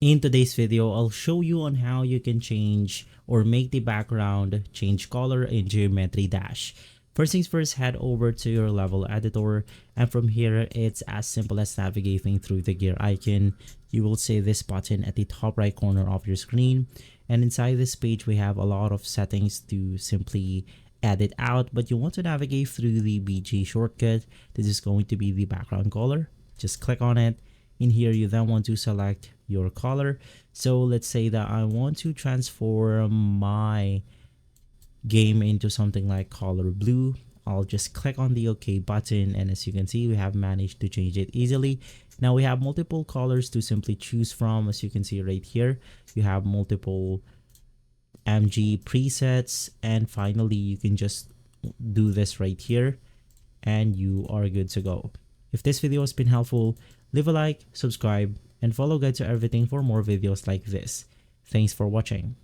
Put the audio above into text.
In today's video, I'll show you on how you can change or make the background change color in Geometry Dash. First things first, head over to your level editor, and from here it's as simple as navigating through the gear icon. You will see this button at the top right corner of your screen, and inside this page we have a lot of settings to simply edit out, but you want to navigate through the BG shortcut. This is going to be the background color. Just click on it. In here you then want to select your color. So let's say that I want to transform my game into something like color blue. I'll just click on the OK button, and as you can see, we have managed to change it easily. Now we have multiple colors to simply choose from. As you can see right here, you have multiple MG presets, and finally you can just do this right here and you are good to go. If this video has been helpful, leave a like, subscribe, and follow Guide to Everything for more videos like this. Thanks for watching.